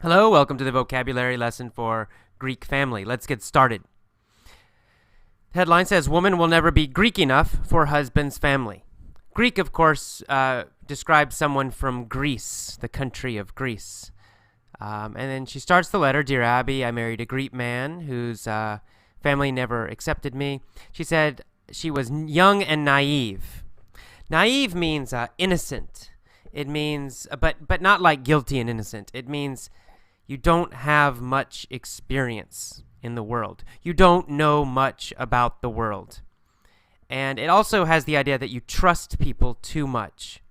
Hello, welcome to the vocabulary lesson for Greek family. Let's get started. The headline says, Woman will never be Greek enough for husband's family. Greek, of course, describes someone from Greece, the country of Greece. And then she starts the letter, Dear Abby, I married a Greek man whose family never accepted me. She said she was young and naive. Naive means innocent. It means, but not like guilty and innocent. It means you don't have much experience in the world. You don't know much about the world. And it also has the idea that you trust people too much,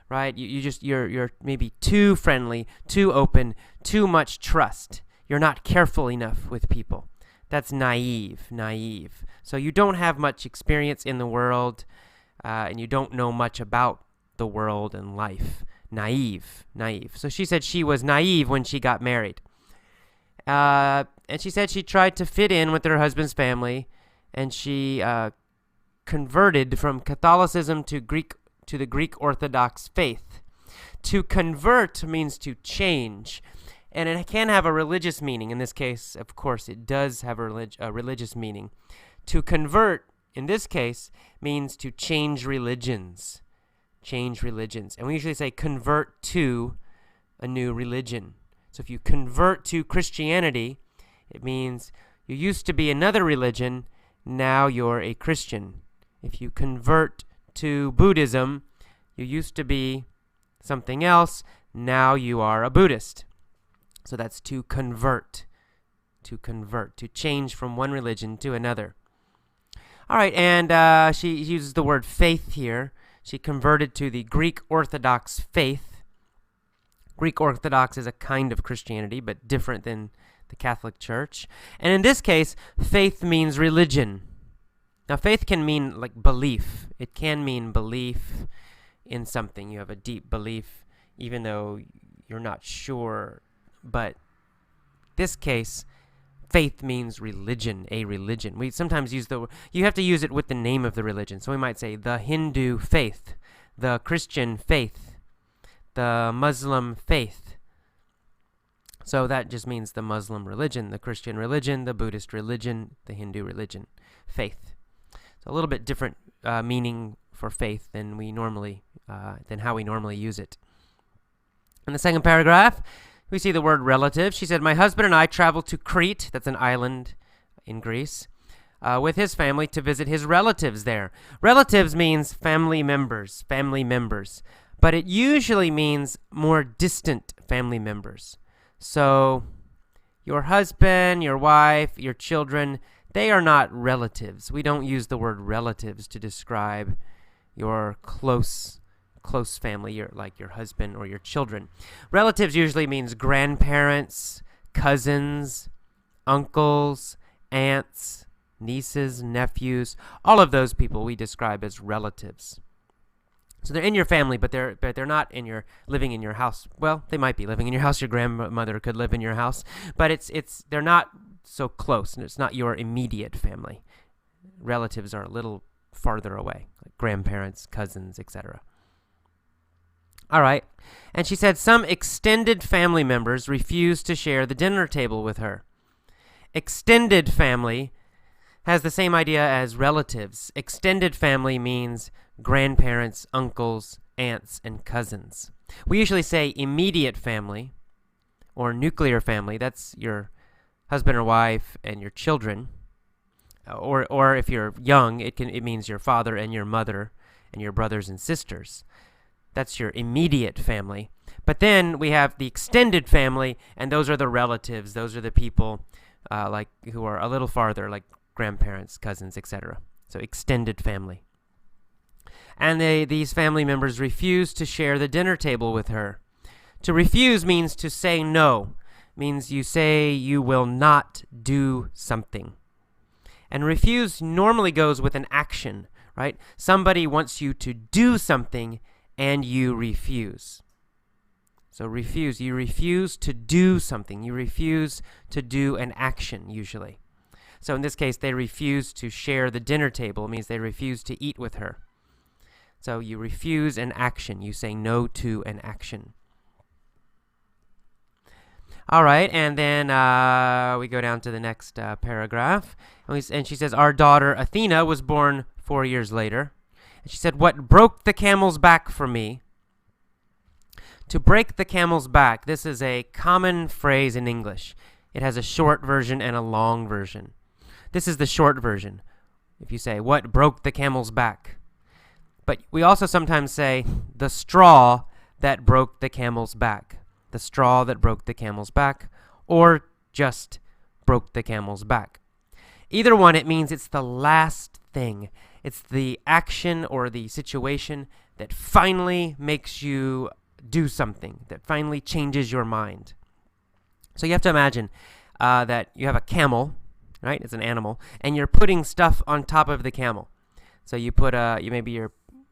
right? You're maybe too friendly, too open, too much trust. You're not careful enough with people. That's naive. So you don't have much experience in the world, and you don't know much about the world and life. Naive. So she said she was naive when she got married. And she said she tried to fit in with her husband's family, and she converted from Catholicism to the Greek Orthodox faith. To convert means to change, and it can have a religious meaning. In this case, of course, it does have a religious meaning. To convert, in this case, means to change religions. And we usually say convert to a new religion. So if you convert to Christianity, it means you used to be another religion, now you're a Christian. If you convert to Buddhism, you used to be something else, now you are a Buddhist. So that's to convert, to change from one religion to another. All right, and she uses the word faith here. She converted to the Greek Orthodox faith. Greek Orthodox is a kind of Christianity, but different than the Catholic Church. And in this case, faith means religion. Now, faith can mean like belief. It can mean belief in something. You have a deep belief, even though you're not sure. But this case, faith means religion, a religion. We sometimes use you have to use it with the name of the religion. So we might say the Hindu faith, the Christian faith, the Muslim faith. So that just means the Muslim religion, the Christian religion, the Buddhist religion, the Hindu religion, faith. So a little bit different meaning for faith than how we normally use it. In the second paragraph, we see the word relative. She said, my husband and I traveled to Crete, that's an island in Greece, with his family to visit his relatives there. Relatives means family members, but it usually means more distant family members. So your husband, your wife, your children, they are not relatives. We don't use the word relatives to describe your close family, like your husband or your children. Relatives usually means grandparents, cousins, uncles, aunts, nieces, nephews. All of those people we describe as relatives. So they're in your family, but they're not living in your house. Well, they might be living in your house. Your grandmother could live in your house, but they're not so close, and it's not your immediate family. Relatives are a little farther away, like grandparents, cousins, etc. All right. And she said some extended family members refused to share the dinner table with her. Extended family has the same idea as relatives. Extended family means grandparents, uncles, aunts, and cousins. We usually say immediate family or nuclear family. That's your husband or wife and your children. Or if you're young, it means your father and your mother and your brothers and sisters. That's your immediate family. But then we have the extended family, and those are the relatives. Those are the people who are a little farther, like grandparents, cousins, etc. So extended family. And these family members refused to share the dinner table with her. To refuse means to say no. Means you say you will not do something. And refuse normally goes with an action, right? Somebody wants you to do something, and you refuse. So refuse. You refuse to do something. You refuse to do an action, usually. So in this case, they refuse to share the dinner table. It means they refuse to eat with her. So you refuse an action. You say no to an action. All right, and then we go down to the next paragraph. And she says, our daughter Athena was born 4 years later. And she said, what broke the camel's back for me? To break the camel's back, this is a common phrase in English. It has a short version and a long version. This is the short version. If you say, what broke the camel's back? But we also sometimes say, the straw that broke the camel's back. The straw that broke the camel's back, or just broke the camel's back. Either one, it means it's the last thing. It's the action or the situation that finally makes you do something, that finally changes your mind. So you have to imagine that you have a camel, right? It's an animal, and you're putting stuff on top of the camel. So you put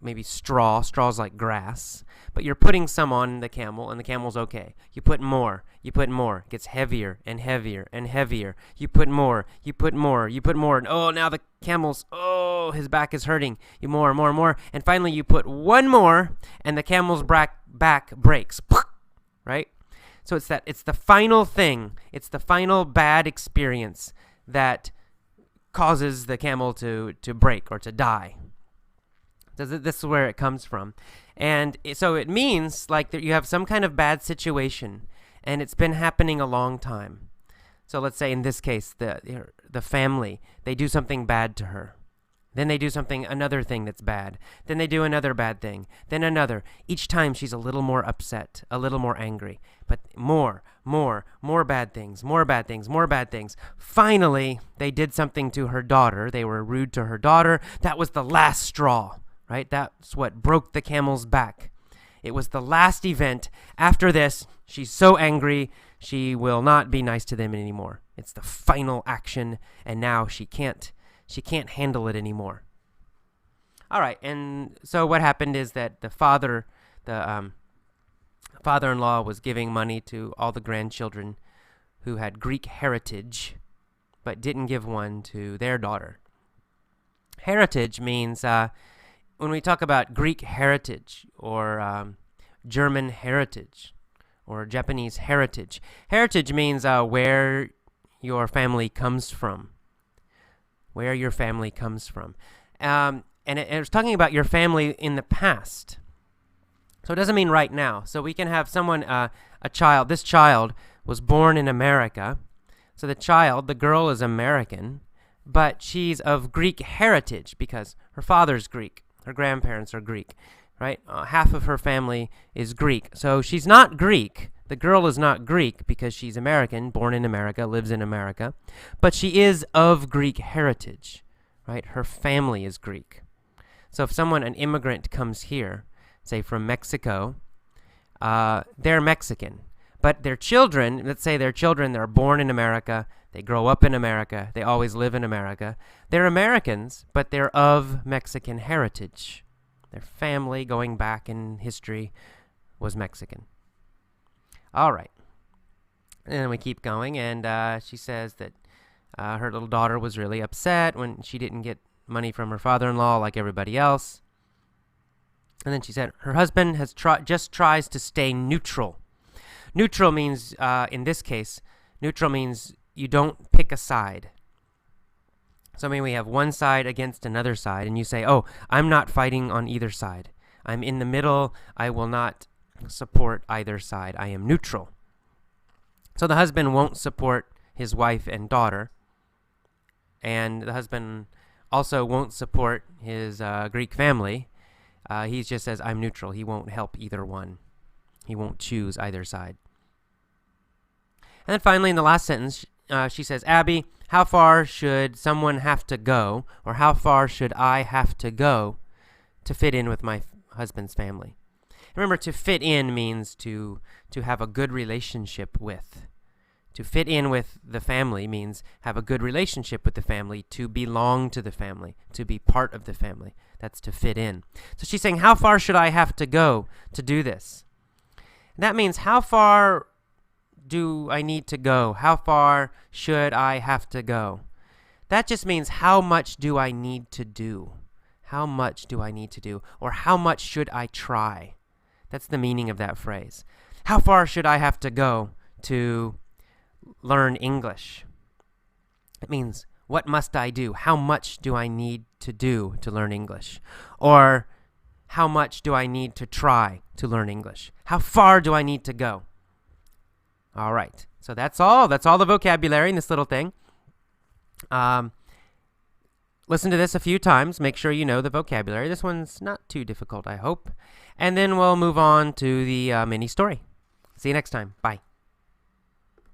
maybe straw's like grass, but you're putting some on the camel, and the camel's okay. You put more, it gets heavier and heavier and heavier. You put more, and oh, now the camel's, his back is hurting. You more, and finally you put one more, and the camel's back breaks, right? So it's the final thing, it's the final bad experience that causes the camel to break or to die. This is where it comes from. And so it means like that you have some kind of bad situation, and it's been happening a long time. So let's say in this case, the family, they do something bad to her. Then they do another thing that's bad. Then they do another bad thing. Then another. Each time she's a little more upset, a little more angry. But more bad things, more bad things. Finally, they did something to her daughter. They were rude to her daughter. That was the last straw. Right? That's what broke the camel's back. It was the last event. After this, she's so angry, she will not be nice to them anymore. It's the final action, and now she can't handle it anymore. All right, and so what happened is that the father-in-law was giving money to all the grandchildren who had Greek heritage, but didn't give one to their daughter. Heritage means when we talk about Greek heritage or German heritage or Japanese heritage, heritage means where your family comes from. Where your family comes from. And it was talking about your family in the past. So it doesn't mean right now. So we can have someone, this child was born in America. So the girl is American, but she's of Greek heritage because her father's Greek. Her grandparents are Greek, right? Half of her family is Greek. So she's not Greek. The girl is not Greek because she's American, born in America, lives in America. But she is of Greek heritage, right? Her family is Greek. So if an immigrant comes here, say from Mexico, they're Mexican. But their children, let's say they're born in America, they grow up in America, they always live in America. They're Americans, but they're of Mexican heritage. Their family, going back in history, was Mexican. All right. And then we keep going, and she says that her little daughter was really upset when she didn't get money from her father-in-law like everybody else. And then she said her husband just tries to stay neutral. Neutral means, in this case, neutral means you don't pick a side. So we have one side against another side, and you say, oh, I'm not fighting on either side. I'm in the middle. I will not support either side. I am neutral. So the husband won't support his wife and daughter, and the husband also won't support his Greek family. He just says, I'm neutral. He won't help either one. He won't choose either side. And then finally, in the last sentence, she says, Abby, how far should someone have to go, or how far should I have to go to fit in with my husband's family? Remember, to fit in means to have a good relationship with. To fit in with the family means have a good relationship with the family, to belong to the family, to be part of the family. That's to fit in. So she's saying, how far should I have to go to do this? And that means, how far do I need to go? How far should I have to go? That just means, how much do I need to do? How much do I need to do? Or how much should I try? That's the meaning of that phrase. How far should I have to go to learn English? It means, what must I do? How much do I need to do to learn English? Or, how much do I need to try to learn English? How far do I need to go? All right. So that's all. That's all the vocabulary in this little thing. Listen to this a few times. Make sure you know the vocabulary. This one's not too difficult, I hope. And then we'll move on to the mini story. See you next time. Bye.